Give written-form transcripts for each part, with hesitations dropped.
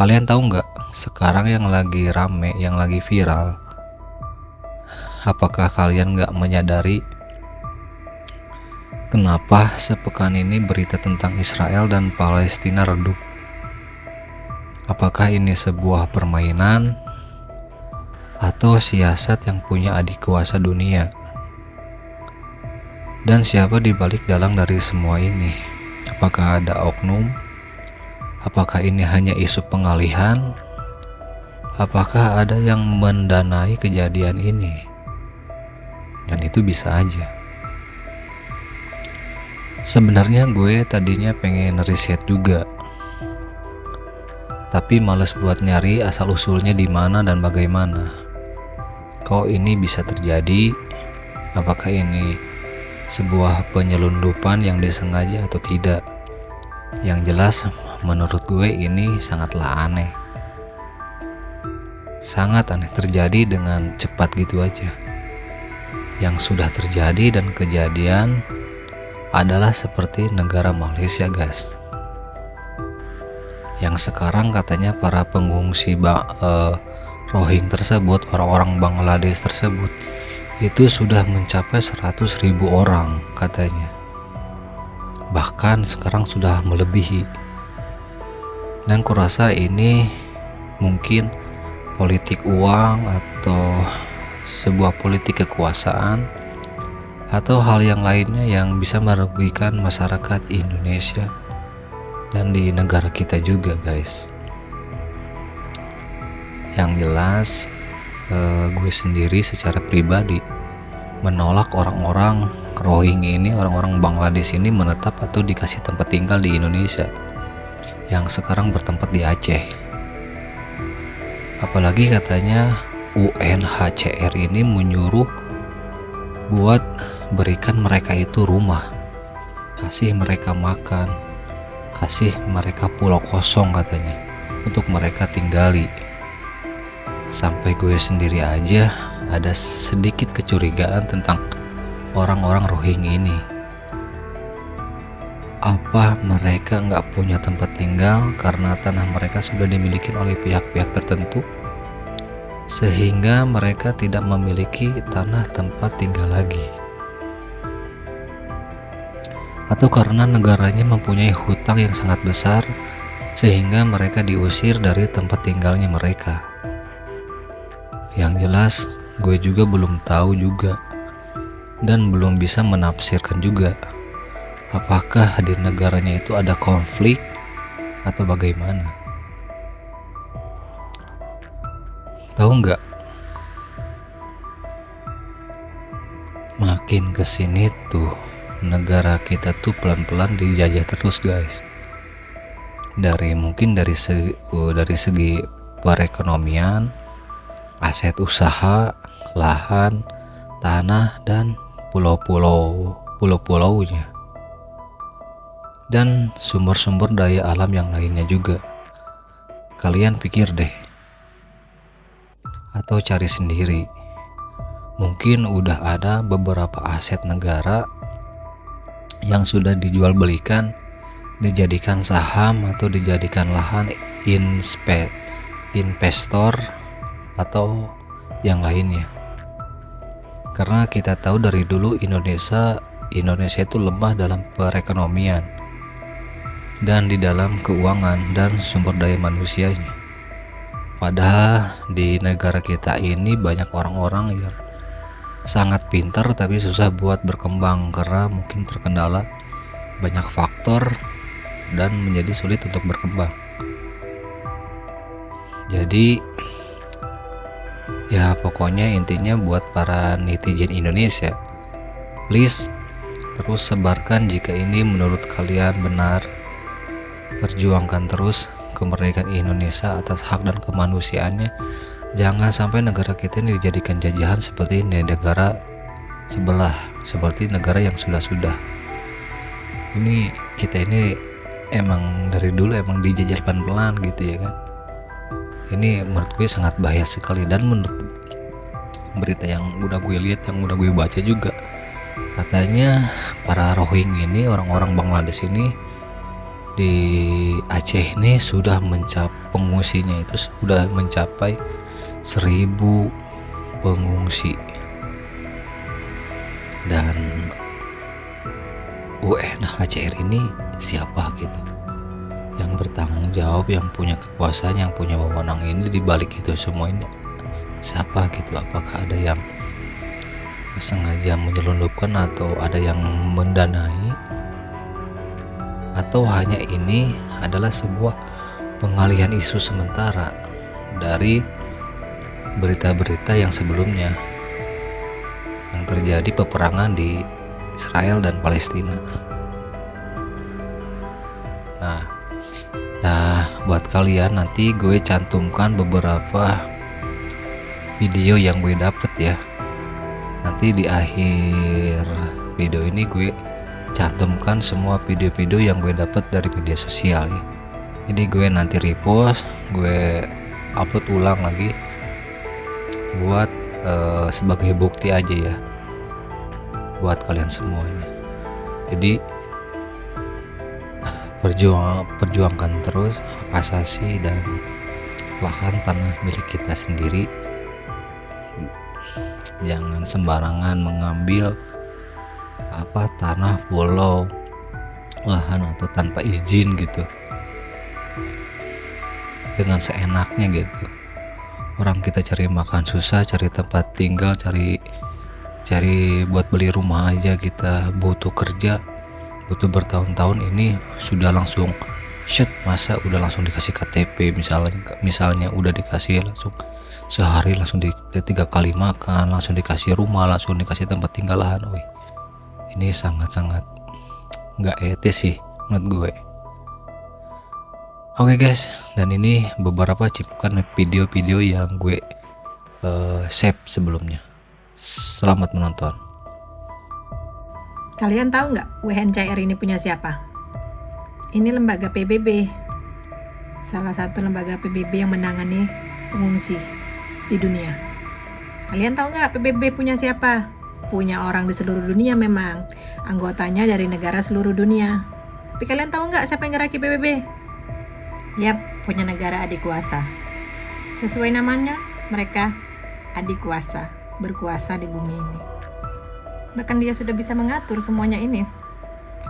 Kalian tahu nggak, sekarang yang lagi rame, yang lagi viral, apakah kalian nggak menyadari kenapa sepekan ini berita tentang Israel dan Palestina redup? Apakah ini sebuah permainan atau siasat yang punya adik kuasa dunia? Dan siapa dibalik dalang dari semua ini? Apakah ada oknum? Apakah ini hanya isu pengalihan? Apakah ada yang mendanai kejadian ini? Dan itu bisa aja. Sebenarnya gue tadinya pengen riset juga, tapi males buat nyari asal-usulnya di mana dan bagaimana. Kok ini bisa terjadi? Apakah ini sebuah penyelundupan yang disengaja atau tidak? Yang jelas menurut gue ini sangatlah aneh. Sangat aneh terjadi dengan cepat gitu aja. Yang sudah terjadi dan kejadian adalah seperti negara Malaysia, guys. Yang sekarang katanya para pengungsi Rohingya tersebut, orang-orang Bangladesh tersebut, itu sudah mencapai 100.000 orang katanya. Bahkan sekarang sudah melebihi. Dan kurasa ini mungkin politik uang atau sebuah politik kekuasaan atau hal yang lainnya yang bisa merugikan masyarakat Indonesia dan di negara kita juga, guys. Yang jelas gue sendiri secara pribadi menolak orang-orang Rohingya ini, orang-orang Bangladesh ini menetap atau dikasih tempat tinggal di Indonesia yang sekarang bertempat di Aceh. Apalagi katanya UNHCR ini menyuruh buat berikan mereka itu rumah, kasih mereka makan, kasih mereka pulau kosong katanya untuk mereka tinggali. Sampai gue sendiri aja ada sedikit kecurigaan tentang orang-orang Rohingya ini. Apa mereka nggak punya tempat tinggal karena tanah mereka sudah dimiliki oleh pihak-pihak tertentu, sehingga mereka tidak memiliki tanah tempat tinggal lagi? Atau karena negaranya mempunyai hutang yang sangat besar, sehingga mereka diusir dari tempat tinggalnya mereka? Yang jelas gue juga belum tahu juga, dan belum bisa menafsirkan juga apakah di negaranya itu ada konflik atau bagaimana. Tahu nggak, makin kesini tuh negara kita tuh pelan-pelan dijajah terus, guys. Mungkin dari segi perekonomian, aset usaha, lahan, tanah, dan pulau-pulaunya, dan sumber-sumber daya alam yang lainnya juga. Kalian pikir deh, atau cari sendiri, mungkin udah ada beberapa aset negara yang sudah dijual belikan, dijadikan saham atau dijadikan lahan investor atau yang lainnya. Karena kita tahu dari dulu Indonesia itu lemah dalam perekonomian dan di dalam keuangan dan sumber daya manusianya. Padahal di negara kita ini banyak orang-orang yang sangat pintar tapi susah buat berkembang karena mungkin terkendala banyak faktor dan menjadi sulit untuk berkembang. Jadi ya pokoknya intinya buat para netizen Indonesia, please terus sebarkan jika ini menurut kalian benar. Perjuangkan terus kemerdekaan Indonesia atas hak dan kemanusiaannya. Jangan sampai negara kita ini dijadikan jajahan seperti negara sebelah, seperti negara yang sudah-sudah. Ini kita ini emang dari dulu emang dijajah pelan-pelan gitu ya kan. Ini menurut gue sangat bahaya sekali. Dan menurut berita yang udah gue lihat, yang udah gue baca juga, katanya para Rohingya ini, orang-orang Bangladesh ini di Aceh ini sudah pengungsinya itu sudah mencapai 1.000 pengungsi, dan UNHCR ini siapa gitu yang bertanggung jawab, yang punya kekuasaan, yang punya wewenang ini di balik itu semua ini siapa gitu? Apakah ada yang sengaja menyelundupkan atau ada yang mendanai, atau hanya ini adalah sebuah pengalihan isu sementara dari berita-berita yang sebelumnya yang terjadi peperangan di Israel dan Palestina. Nah, buat kalian nanti gue cantumkan beberapa video yang gue dapet ya. Nanti di akhir video ini gue cantumkan semua video-video yang gue dapat dari media sosial ya. Jadi gue nanti repost, gue upload ulang lagi buat sebagai bukti aja ya buat kalian semuanya. Jadi perjuangkan terus hak asasi dan lahan tanah milik kita sendiri. Jangan sembarangan mengambil tanah, pulau, lahan atau tanpa izin gitu, dengan seenaknya gitu. Orang kita cari makan susah, cari tempat tinggal, cari buat beli rumah aja kita butuh kerja, butuh bertahun-tahun, ini sudah langsung masa udah langsung dikasih KTP misalnya udah dikasih langsung sehari, langsung 3 kali makan, langsung dikasih rumah, langsung dikasih tempat tinggal, lahan. Ini sangat-sangat nggak etis sih menurut gue. Oke guys, dan ini beberapa cipukan video-video yang gue save sebelumnya. Selamat menonton. Kalian tahu nggak UNHCR ini punya siapa? Ini lembaga PBB, salah satu lembaga PBB yang menangani pengungsi di dunia. Kalian tahu nggak PBB punya siapa? Punya orang di seluruh dunia memang. Anggotanya dari negara seluruh dunia. Tapi kalian tahu nggak siapa yang ngeraki PBB? Yap, punya negara adik kuasa. Sesuai namanya, mereka adik kuasa, berkuasa di bumi ini. Bahkan dia sudah bisa mengatur semuanya ini.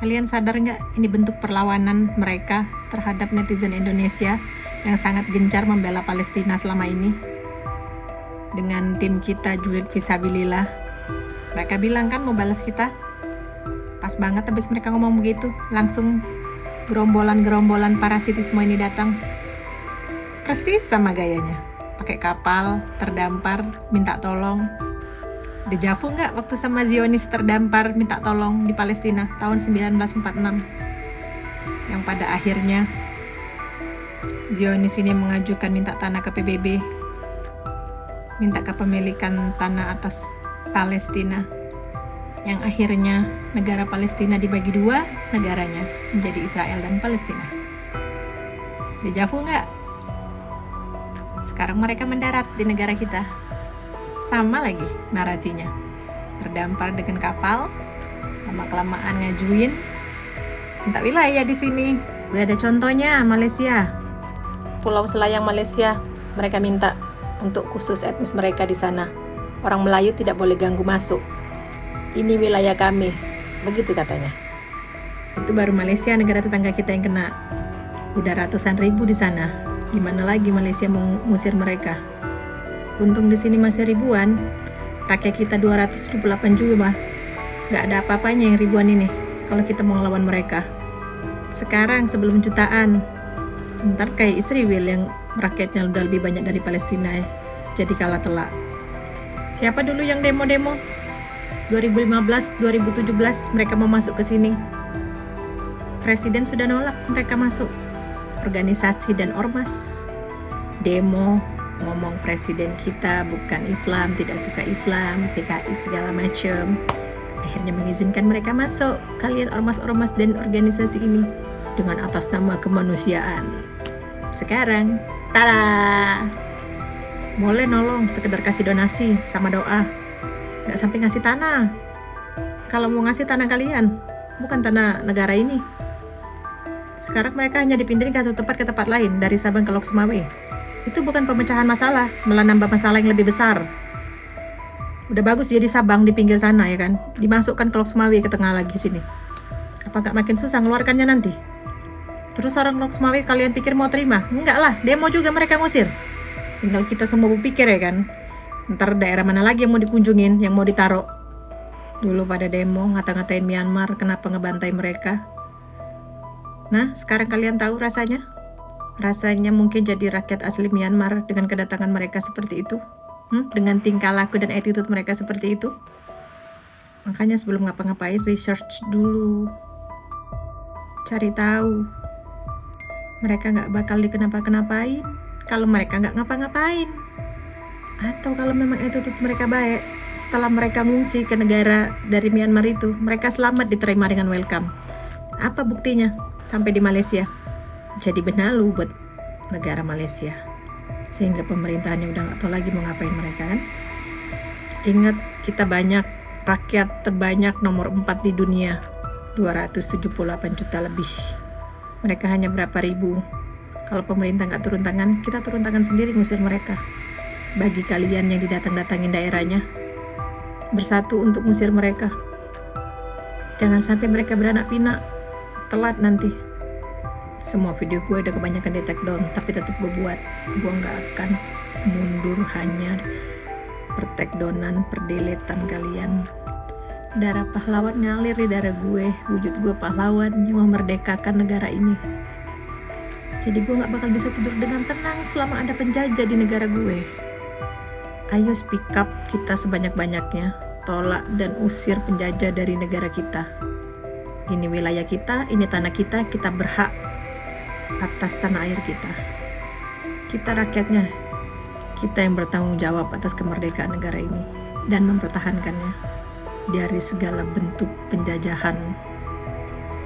Kalian sadar nggak ini bentuk perlawanan mereka terhadap netizen Indonesia yang sangat gencar membela Palestina selama ini? Dengan tim kita Julid Fisabilillah, mereka bilang kan mau balas kita. Pas banget habis mereka ngomong begitu, langsung gerombolan parasitisme ini datang. Persis sama gayanya. Pakai kapal, terdampar, minta tolong. Dejavu nggak waktu sama Zionis terdampar minta tolong di Palestina tahun 1946? Yang pada akhirnya Zionis ini mengajukan minta tanah ke PBB, minta kepemilikan tanah atas Palestina, yang akhirnya negara Palestina dibagi 2 negaranya menjadi Israel dan Palestina. Dejavu nggak? Sekarang mereka mendarat di negara kita. Sama lagi narasinya. Terdampar dengan kapal, lama-kelamaan ngajuin minta wilayah di sini. Udah ada contohnya, Malaysia. Pulau Selayang Malaysia, mereka minta untuk khusus etnis mereka di sana. Orang Melayu tidak boleh ganggu masuk. Ini wilayah kami, begitu katanya. Itu baru Malaysia, negara tetangga kita yang kena. Udah ratusan ribu di sana. Gimana lagi Malaysia mengusir mereka? Untung di sini masih ribuan. Rakyat kita 278 juga, Gak ada apa-apanya yang ribuan ini kalau kita mau ngelawan mereka. Sekarang sebelum jutaan, ntar kayak Israel yang rakyatnya udah lebih banyak dari Palestina ya. Jadi kalah telak. Siapa dulu yang demo-demo? 2015, 2017 mereka mau masuk ke sini. Presiden sudah nolak mereka masuk. Organisasi dan ormas demo, ngomong presiden kita bukan Islam, tidak suka Islam, PKI segala macam. Akhirnya mengizinkan mereka masuk. Kalian ormas-ormas dan organisasi ini dengan atas nama kemanusiaan. Sekarang, tada! Boleh nolong, sekedar kasih donasi sama doa. Gak sampai ngasih tanah. Kalau mau ngasih tanah kalian, bukan tanah negara ini. Sekarang mereka hanya dipindahin ke satu tempat ke tempat lain, dari Sabang ke Lok Sumawe. Itu bukan pemecahan masalah, malah nambah masalah yang lebih besar. Udah bagus jadi Sabang di pinggir sana ya kan, dimasukkan ke Lok Sumawe ke tengah lagi sini. Apa nggak makin susah ngeluarkannya nanti? Terus orang Lok Sumawe kalian pikir mau terima? Enggak lah, demo juga mereka ngusir. Tinggal kita semua berpikir ya kan, ntar daerah mana lagi yang mau dikunjungin, yang mau ditaruh. Dulu pada demo ngata-ngatain Myanmar, kenapa ngebantai mereka. Nah, sekarang kalian tahu rasanya? Rasanya mungkin jadi rakyat asli Myanmar dengan kedatangan mereka seperti itu. Dengan tingkah laku dan attitude mereka seperti itu. Makanya sebelum ngapa-ngapain, research dulu. Cari tahu. Mereka nggak bakal dikenapa-kenapain kalau mereka nggak ngapa-ngapain. Atau kalau memang attitude mereka baik, setelah mereka ngungsi ke negara dari Myanmar itu, mereka selamat diterima dengan welcome. Apa buktinya? Sampai di Malaysia jadi benalu buat negara Malaysia, sehingga pemerintahannya udah gak tahu lagi mau ngapain mereka kan. Ingat, kita banyak, rakyat terbanyak nomor 4 di dunia, 278 juta lebih. Mereka hanya berapa ribu. Kalau pemerintah gak turun tangan, kita turun tangan sendiri ngusir mereka. Bagi kalian yang didatang-datangin daerahnya, bersatu untuk ngusir mereka. Jangan sampai mereka beranak pinak, telat nanti. Semua video gue udah kebanyakan di take down, tapi tetap gue buat. Gue gak akan mundur hanya per take downan, per deletan kalian. Darah pahlawan ngalir di darah gue, wujud gue pahlawan yang memerdekakan negara ini. Jadi gue gak bakal bisa tidur dengan tenang selama ada penjajah di negara gue. Ayo speak up kita sebanyak-banyaknya, tolak dan usir penjajah dari negara kita. Ini wilayah kita, ini tanah kita, kita berhak atas tanah air kita. Kita rakyatnya, kita yang bertanggung jawab atas kemerdekaan negara ini dan mempertahankannya dari segala bentuk penjajahan.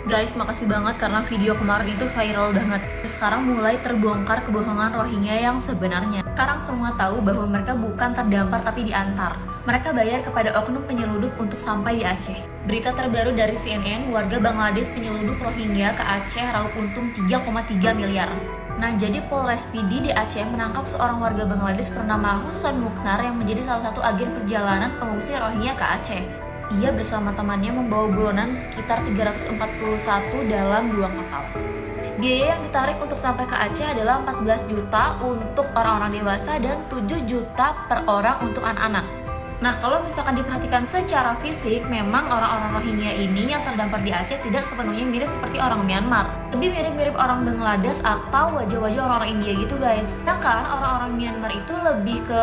Guys, makasih banget karena video kemarin itu viral banget. Sekarang mulai terbongkar kebohongan Rohingya yang sebenarnya. Sekarang semua tahu bahwa mereka bukan terdampar tapi diantar. Mereka bayar kepada oknum penyeludup untuk sampai di Aceh. Berita terbaru dari CNN, warga Bangladesh penyeludup Rohingya ke Aceh raup untung 3,3 miliar. Nah, jadi Polres PD di Aceh menangkap seorang warga Bangladesh bernama Husan Mukhtar yang menjadi salah satu agen perjalanan pengungsi Rohingya ke Aceh. Ia bersama temannya membawa buronan sekitar 341 dalam 2 kapal. Biaya yang ditarik untuk sampai ke Aceh adalah 14 juta untuk orang-orang dewasa dan 7 juta per orang untuk anak-anak. Nah, kalau misalkan diperhatikan secara fisik, memang orang-orang Rohingya ini yang terdampar di Aceh tidak sepenuhnya mirip seperti orang Myanmar. Lebih mirip-mirip orang Bangladesh atau wajah-wajah orang India gitu guys. Sedangkan orang-orang Myanmar itu lebih ke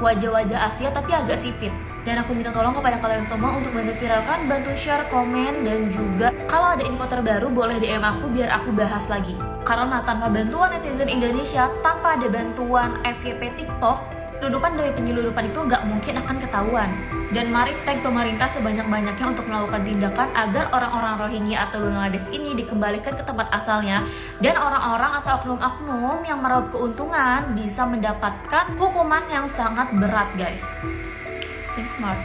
wajah-wajah Asia tapi agak sipit. Dan aku minta tolong kepada kalian semua untuk bantu viralkan, bantu share, komen, dan juga kalau ada info terbaru boleh DM aku biar aku bahas lagi. Karena tanpa bantuan netizen Indonesia, tanpa ada bantuan FYP TikTok, penyeludupan demi penyeludupan itu nggak mungkin akan ketahuan. Dan mari tag pemerintah sebanyak-banyaknya untuk melakukan tindakan agar orang-orang Rohingya atau Bangladesh ini dikembalikan ke tempat asalnya dan orang-orang atau oknum-oknum yang meraup keuntungan bisa mendapatkan hukuman yang sangat berat guys. Think smart.